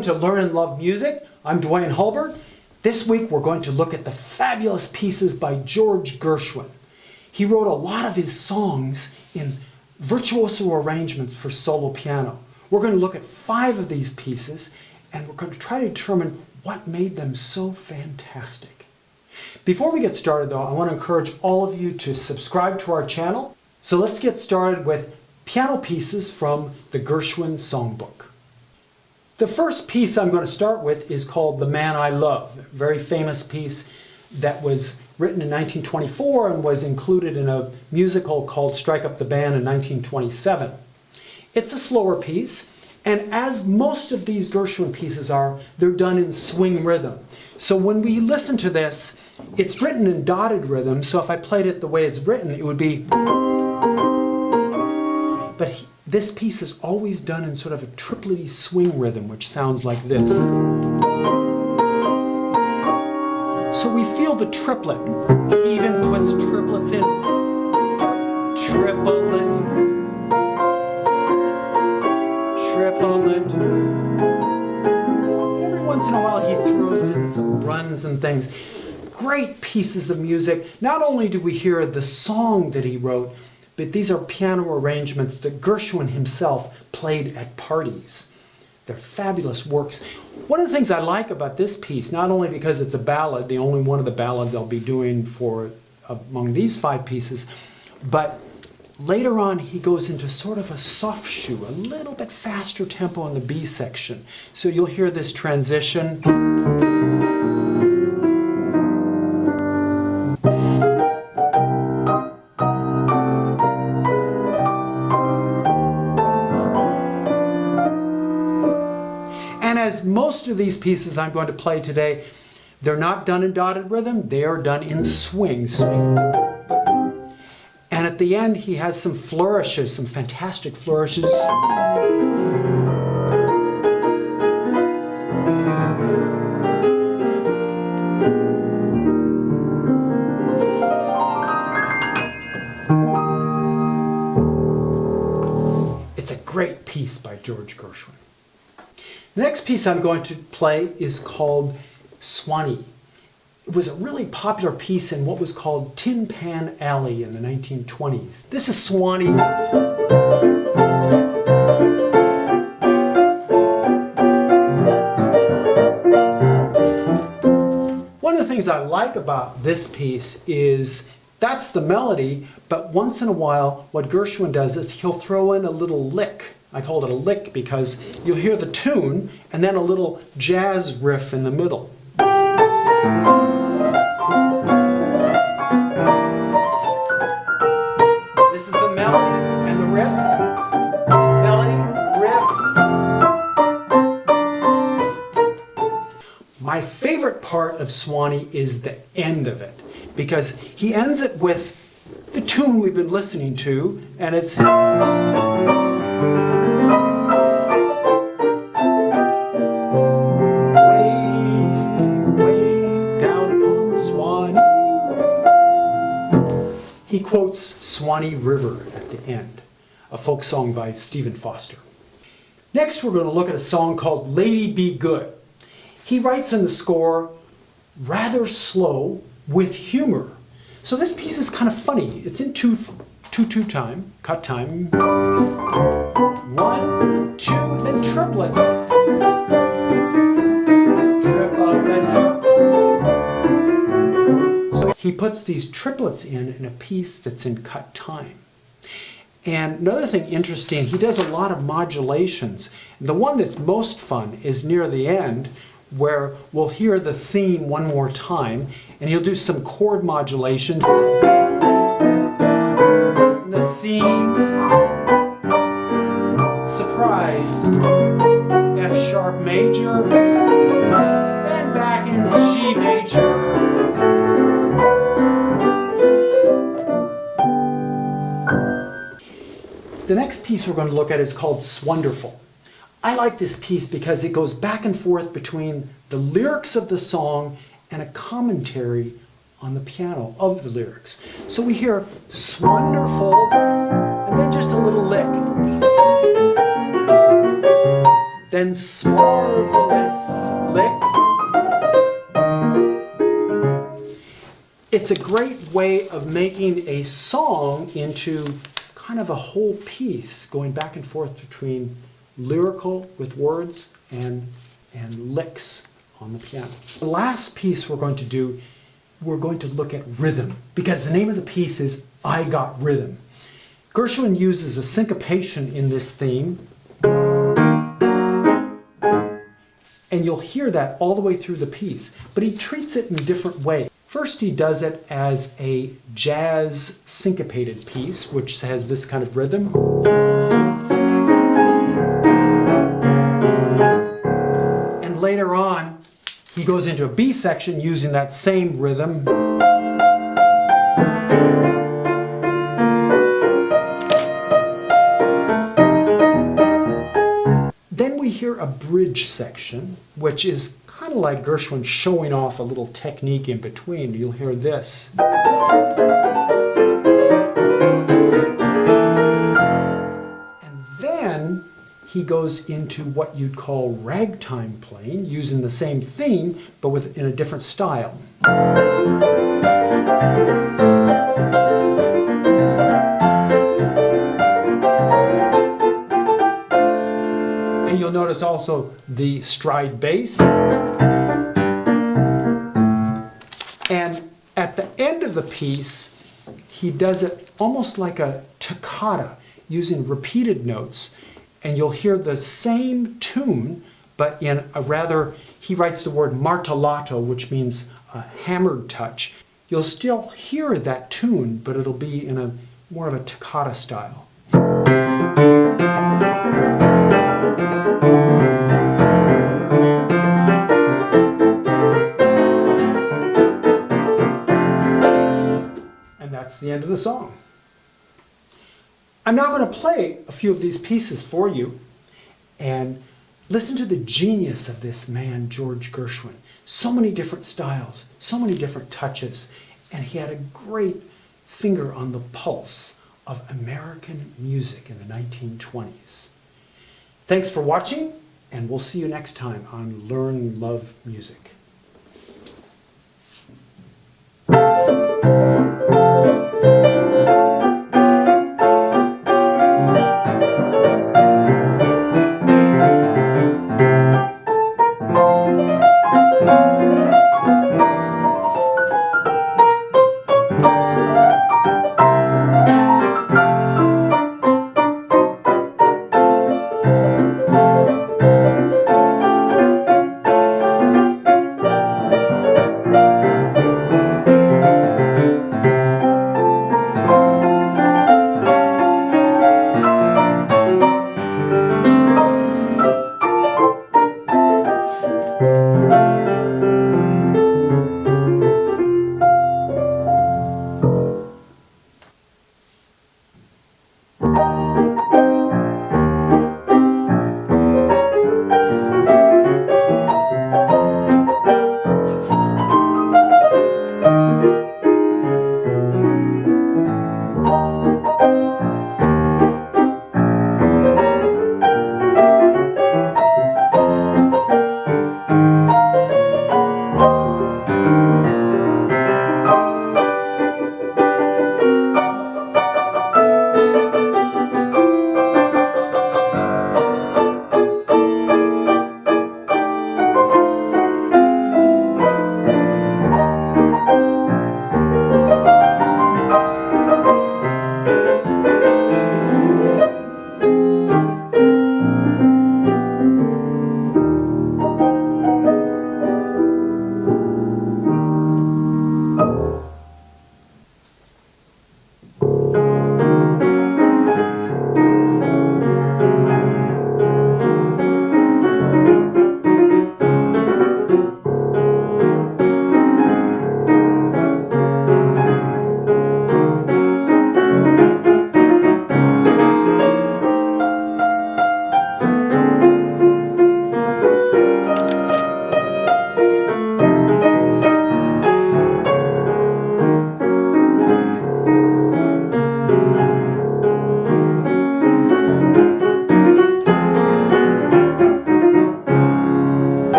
Welcome to Learn and Love Music. I'm Duane Hulbert. This week we're going to look at the fabulous pieces by George Gershwin. He wrote a lot of his songs in virtuoso arrangements for solo piano. We're going to look at 5 of these pieces and we're going to try to determine what made them so fantastic. Before we get started though, I want to encourage all of you to subscribe to our channel. So let's get started with piano pieces from the Gershwin Songbook. The first piece I'm going to start with is called The Man I Love, a very famous piece that was written in 1924 and was included in a musical called Strike Up the Band in 1927. It's a slower piece, and as most of these Gershwin pieces are, they're done in swing rhythm. So when we listen to this, it's written in dotted rhythm, so if I played it the way it's written, it would be... But this piece is always done in sort of a triplety swing rhythm, which sounds like this. So we feel the triplet. He even puts triplets in. Triplet. Triplet. Every once in a while he throws in some runs and things. Great pieces of music. Not only do we hear the song that he wrote, but these are piano arrangements that Gershwin himself played at parties. They're fabulous works. One of the things I like about this piece, not only because it's a ballad, the only one of the ballads I'll be doing for among these 5 pieces, but later on he goes into sort of a soft shoe, a little bit faster tempo in the B section. So you'll hear this transition. As most of these pieces I'm going to play today, they're not done in dotted rhythm, they are done in swing. And at the end he has some flourishes, some fantastic flourishes. It's a great piece by George Gershwin. The next piece I'm going to play is called Swanee. It was a really popular piece in what was called Tin Pan Alley in the 1920s. This is Swanee. One of the things I like about this piece is that's the melody, but once in a while what Gershwin does is he'll throw in a little lick. I called it a lick because you'll hear the tune and then a little jazz riff in the middle. This is the melody and the riff. Melody, riff. My favorite part of Swanee is the end of it because he ends it with the tune we've been listening to, and it's... He quotes Swanee River at the end, a folk song by Stephen Foster. Next we're going to look at a song called Lady Be Good. He writes in the score, rather slow with humor. So this piece is kind of funny. It's in 2/2 time, cut time. 1, 2, then triplets. He puts these triplets in a piece that's in cut time. And another thing interesting, he does a lot of modulations. The one that's most fun is near the end, where we'll hear the theme one more time, and he'll do some chord modulations. The theme, surprise, F sharp major, then back in G major. The next piece we're going to look at is called Swonderful. I like this piece because it goes back and forth between the lyrics of the song and a commentary on the piano of the lyrics. So we hear Swonderful and then just a little lick. Then Smarvelous. this lick. It's a great way of making a song into kind of a whole piece, going back and forth between lyrical with words and licks on the piano. The last piece we're going to do, we're going to look at rhythm, because the name of the piece is I Got Rhythm. Gershwin uses a syncopation in this theme, and you'll hear that all the way through the piece, but he treats it in a different way. First, he does it as a jazz syncopated piece, which has this kind of rhythm. And later on, he goes into a B section using that same rhythm. Then we hear a bridge section, which is kind of like Gershwin showing off a little technique in between. You'll hear this. And then he goes into what you'd call ragtime playing, using the same theme, but in a different style. And you'll notice also the stride bass. And at the end of the piece, he does it almost like a toccata, using repeated notes. And you'll hear the same tune, but in a rather, he writes the word martellato, which means a hammered touch. You'll still hear that tune, but it'll be in a more of a toccata style. That's the end of the song. I'm now going to play a few of these pieces for you and listen to the genius of this man, George Gershwin. So many different styles, so many different touches, and he had a great finger on the pulse of American music in the 1920s. Thanks for watching, and we'll see you next time on Learn Love Music.